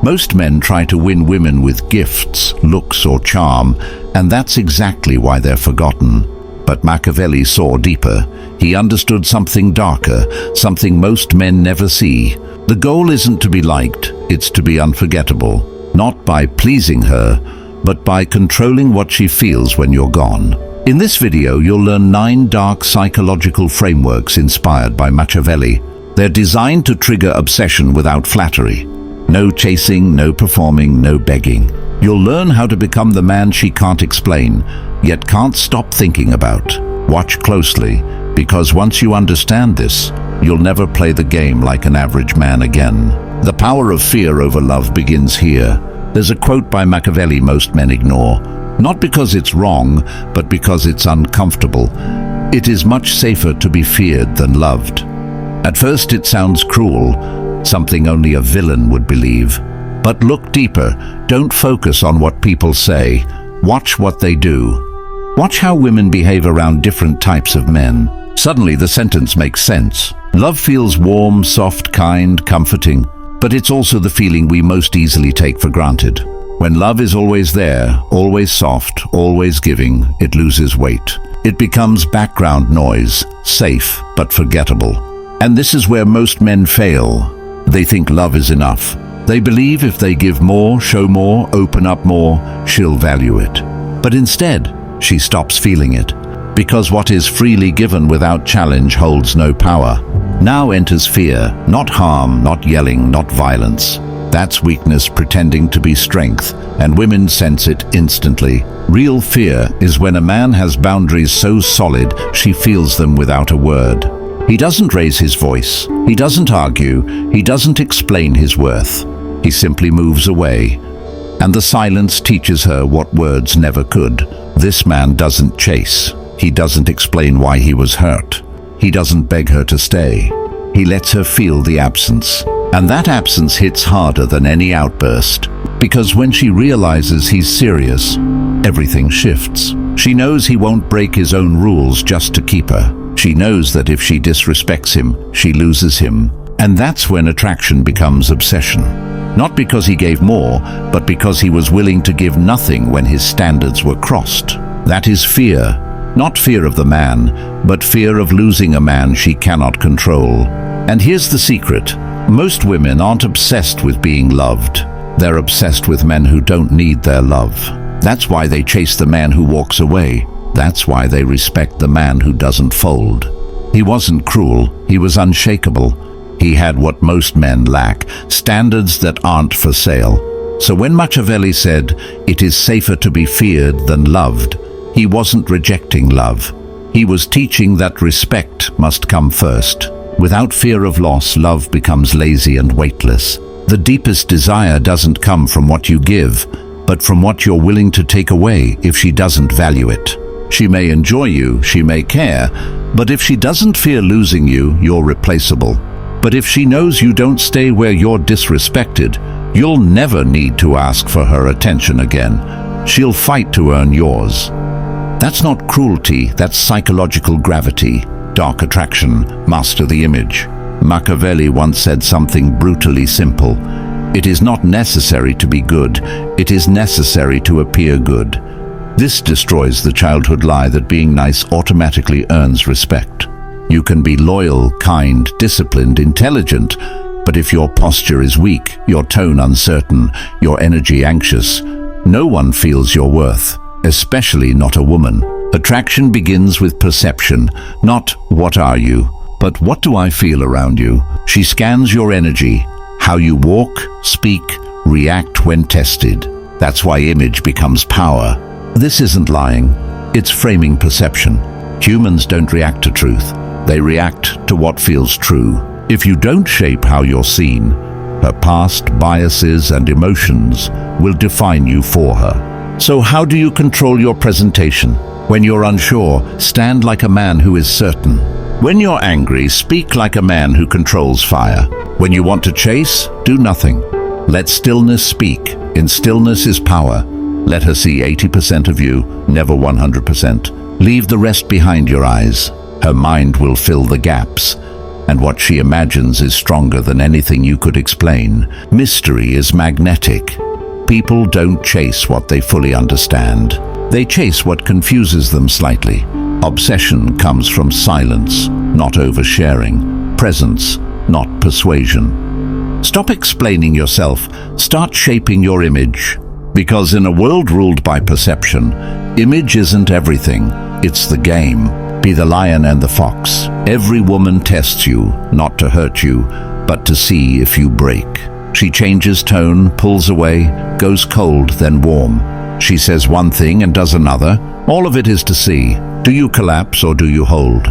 Most men try to win women with gifts, looks or charm, and that's exactly why they're forgotten. But Machiavelli saw deeper. He understood something darker, something most men never see. The goal isn't to be liked, it's to be unforgettable. Not by pleasing her, but by controlling what she feels when you're gone. In this video, you'll learn 9 dark psychological frameworks inspired by Machiavelli. They're designed to trigger obsession without flattery. No chasing, no performing, no begging. You'll learn how to become the man she can't explain, yet can't stop thinking about. Watch closely, because once you understand this, you'll never play the game like an average man again. The power of fear over love begins here. There's a quote by Machiavelli most men ignore. Not because it's wrong, but because it's uncomfortable. It is much safer to be feared than loved. At first it sounds cruel, something only a villain would believe. But look deeper. Don't focus on what people say. Watch what they do. Watch how women behave around different types of men. Suddenly the sentence makes sense. Love feels warm, soft, kind, comforting. But it's also the feeling we most easily take for granted. When love is always there, always soft, always giving, it loses weight. It becomes background noise, safe but forgettable. And this is where most men fail. They think love is enough. They believe if they give more, show more, open up more, she'll value it. But instead, she stops feeling it. Because what is freely given without challenge holds no power. Now enters fear, not harm, not yelling, not violence. That's weakness pretending to be strength, and women sense it instantly. Real fear is when a man has boundaries so solid she feels them without a word. He doesn't raise his voice, he doesn't argue, he doesn't explain his worth. He simply moves away. And the silence teaches her what words never could. This man doesn't chase. He doesn't explain why he was hurt. He doesn't beg her to stay. He lets her feel the absence. And that absence hits harder than any outburst. Because when she realizes he's serious, everything shifts. She knows he won't break his own rules just to keep her. She knows that if she disrespects him, she loses him. And that's when attraction becomes obsession. Not because he gave more, but because he was willing to give nothing when his standards were crossed. That is fear. Not fear of the man, but fear of losing a man she cannot control. And here's the secret. Most women aren't obsessed with being loved. They're obsessed with men who don't need their love. That's why they chase the man who walks away. That's why they respect the man who doesn't fold. He wasn't cruel, he was unshakable. He had what most men lack, standards that aren't for sale. So when Machiavelli said, "It is safer to be feared than loved," he wasn't rejecting love. He was teaching that respect must come first. Without fear of loss, love becomes lazy and weightless. The deepest desire doesn't come from what you give, but from what you're willing to take away if she doesn't value it. She may enjoy you, she may care, but if she doesn't fear losing you, you're replaceable. But if she knows you don't stay where you're disrespected, you'll never need to ask for her attention again. She'll fight to earn yours. That's not cruelty, that's psychological gravity. Dark attraction, master the image. Machiavelli once said something brutally simple. It is not necessary to be good, it is necessary to appear good. This destroys the childhood lie that being nice automatically earns respect. You can be loyal, kind, disciplined, intelligent, but if your posture is weak, your tone uncertain, your energy anxious, no one feels your worth, especially not a woman. Attraction begins with perception, not "what are you?" but "what do I feel around you?" She scans your energy, how you walk, speak, react when tested. That's why image becomes power. This isn't lying, it's framing perception. Humans don't react to truth, they react to what feels true. If you don't shape how you're seen, her past biases and emotions will define you for her. So how do you control your presentation? When you're unsure, stand like a man who is certain. When you're angry, speak like a man who controls fire. When you want to chase, do nothing. Let stillness speak. In stillness is power. Let her see 80% of you, never 100%. Leave the rest behind your eyes. Her mind will fill the gaps. and what she imagines is stronger than anything you could explain. Mystery is magnetic. People don't chase what they fully understand. They chase what confuses them slightly. Obsession comes from silence, not oversharing. Presence, not persuasion. Stop explaining yourself. Start shaping your image. Because in a world ruled by perception, image isn't everything. It's the game. Be the lion and the fox. Every woman tests you, not to hurt you, but to see if you break. She changes tone, pulls away, goes cold, then warm. She says one thing and does another. All of it is to see. Do you collapse or do you hold?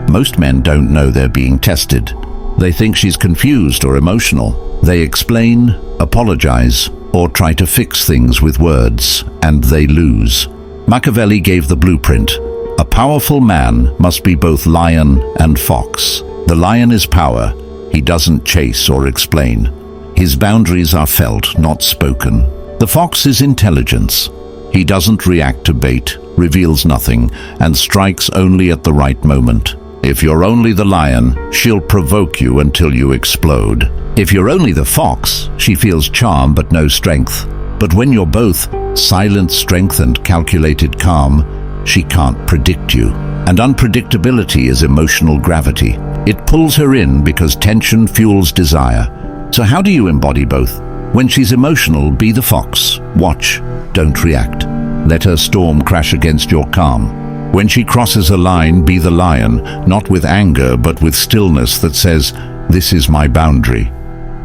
Most men don't know they're being tested. They think she's confused or emotional. They explain, apologize, or try to fix things with words, and they lose. Machiavelli gave the blueprint. A powerful man must be both lion and fox. The lion is power. He doesn't chase or explain. His boundaries are felt, not spoken. The fox is intelligence. He doesn't react to bait, reveals nothing, and strikes only at the right moment. If you're only the lion, she'll provoke you until you explode. If you're only the fox, she feels charm but no strength. But when you're both, silent strength and calculated calm, she can't predict you. And unpredictability is emotional gravity. It pulls her in because tension fuels desire. So how do you embody both? When she's emotional, be the fox. Watch, don't react. Let her storm crash against your calm. When she crosses a line, be the lion, not with anger, but with stillness that says, "This is my boundary."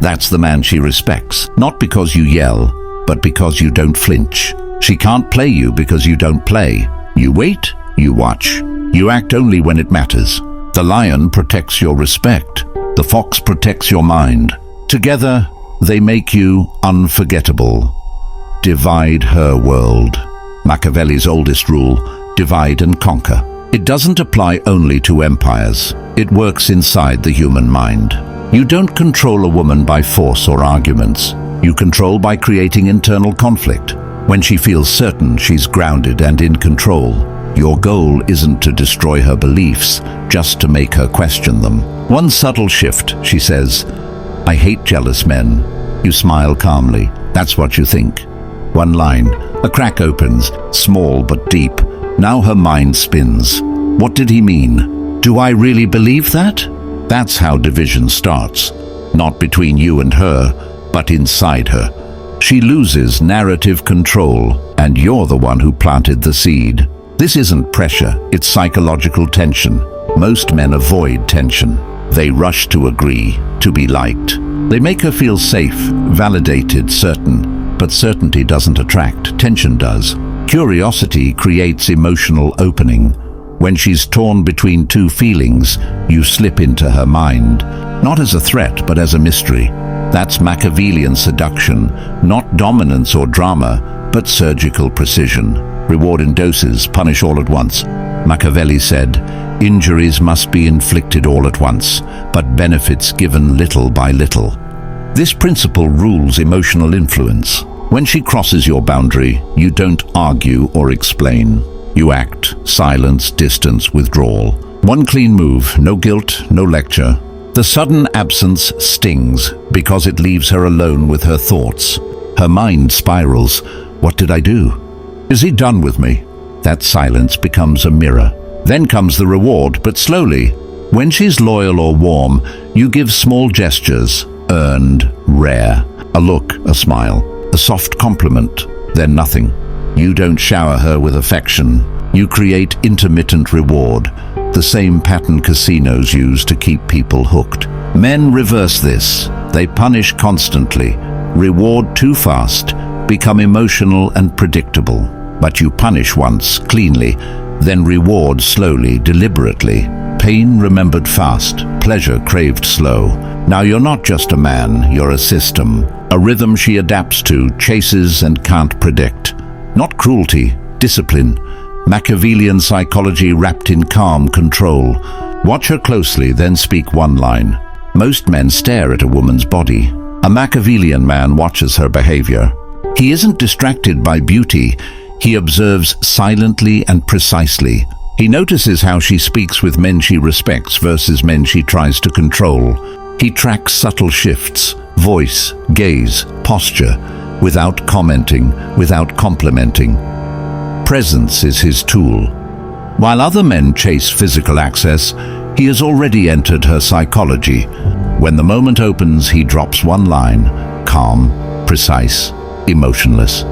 That's the man she respects, not because you yell, but because you don't flinch. She can't play you because you don't play. You wait, you watch. You act only when it matters. The lion protects your respect. The fox protects your mind. Together, they make you unforgettable. Divide her world. Machiavelli's oldest rule, divide and conquer. It doesn't apply only to empires. It works inside the human mind. You don't control a woman by force or arguments. You control by creating internal conflict. When she feels certain, she's grounded and in control. Your goal isn't to destroy her beliefs, just to make her question them. One subtle shift, she says, "I hate jealous men." You smile calmly. That's what you think. One line. A crack opens, small but deep. Now her mind spins. What did he mean? Do I really believe that? That's how division starts. Not between you and her, but inside her. She loses narrative control, and you're the one who planted the seed. This isn't pressure, it's psychological tension. Most men avoid tension. They rush to agree, to be liked. They make her feel safe, validated, certain. But certainty doesn't attract, tension does. Curiosity creates emotional opening. When she's torn between two feelings, you slip into her mind. Not as a threat, but as a mystery. That's Machiavellian seduction, not dominance or drama, but surgical precision. Reward in doses, punish all at once. Machiavelli said, "Injuries must be inflicted all at once, but benefits given little by little." This principle rules emotional influence. When she crosses your boundary, you don't argue or explain. You act, silence, distance, withdrawal. One clean move, no guilt, no lecture. The sudden absence stings because it leaves her alone with her thoughts. Her mind spirals. What did I do? Is he done with me? That silence becomes a mirror. Then comes the reward, but slowly. When she's loyal or warm, you give small gestures, earned, rare. A look, a smile, a soft compliment, then nothing. You don't shower her with affection. You create intermittent reward, the same pattern casinos use to keep people hooked. Men reverse this. They punish constantly, reward too fast, become emotional and predictable. But you punish once, cleanly, then reward slowly, deliberately. Pain remembered fast, pleasure craved slow. Now you're not just a man, you're a system. A rhythm she adapts to, chases and can't predict. Not cruelty, discipline. Machiavellian psychology wrapped in calm control. Watch her closely, then speak one line. Most men stare at a woman's body. A Machiavellian man watches her behavior. He isn't distracted by beauty. He observes silently and precisely. He notices how she speaks with men she respects versus men she tries to control. He tracks subtle shifts, voice, gaze, posture, without commenting, without complimenting. Presence is his tool. While other men chase physical access, he has already entered her psychology. When the moment opens, he drops one line, calm, precise, emotionless.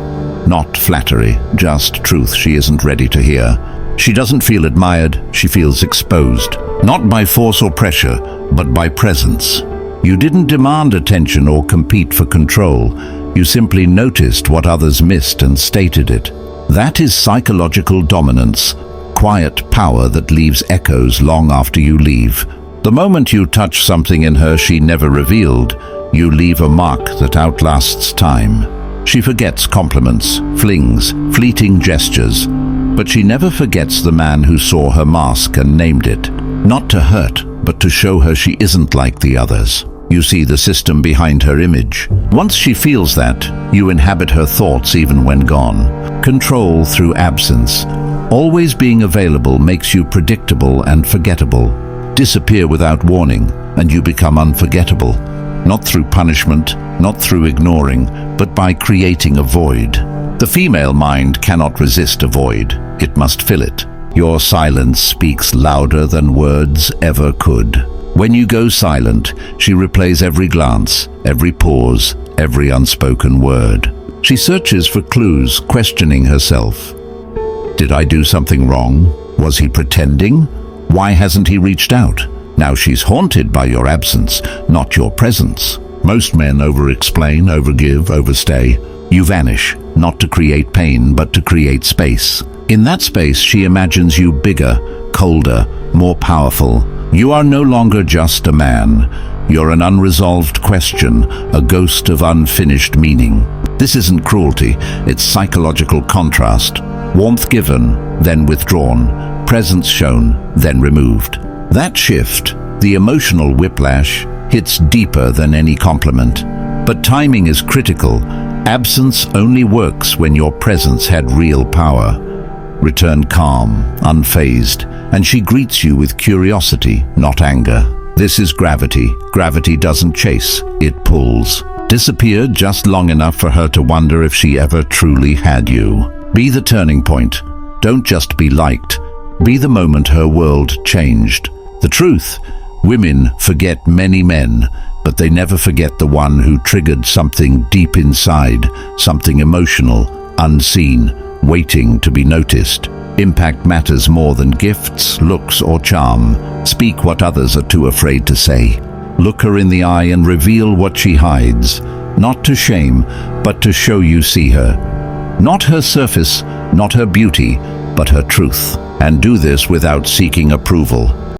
Not flattery, just truth she isn't ready to hear. She doesn't feel admired, she feels exposed. Not by force or pressure, but by presence. You didn't demand attention or compete for control. You simply noticed what others missed and stated it. That is psychological dominance, quiet power that leaves echoes long after you leave. The moment you touch something in her she never revealed, you leave a mark that outlasts time. She forgets compliments, flings, fleeting gestures, but she never forgets the man who saw her mask and named it. Not to hurt, but to show her she isn't like the others. You see the system behind her image. Once she feels that, you inhabit her thoughts even when gone. Control through absence. Always being available makes you predictable and forgettable. Disappear without warning, and you become unforgettable. Not through punishment, not through ignoring, but by creating a void. The female mind cannot resist a void. It must fill it. Your silence speaks louder than words ever could. When you go silent, she replays every glance, every pause, every unspoken word. She searches for clues, questioning herself. Did I do something wrong? Was he pretending? Why hasn't he reached out? Now she's haunted by your absence, not your presence. Most men over-explain, overgive, overstay. You vanish, not to create pain, but to create space. In that space, she imagines you bigger, colder, more powerful. You are no longer just a man. You're an unresolved question, a ghost of unfinished meaning. This isn't cruelty, it's psychological contrast. Warmth given, then withdrawn. Presence shown, then removed. That shift, the emotional whiplash, hits deeper than any compliment. But timing is critical. Absence only works when your presence had real power. Return calm, unfazed, and she greets you with curiosity, not anger. This is gravity. Gravity doesn't chase, it pulls. Disappear just long enough for her to wonder if she ever truly had you. Be the turning point. Don't just be liked. Be the moment her world changed. The truth, women forget many men, but they never forget the one who triggered something deep inside, something emotional, unseen, waiting to be noticed. Impact matters more than gifts, looks, or charm. Speak what others are too afraid to say. Look her in the eye and reveal what she hides, not to shame, but to show you see her. Not her surface, not her beauty, but her truth. And do this without seeking approval.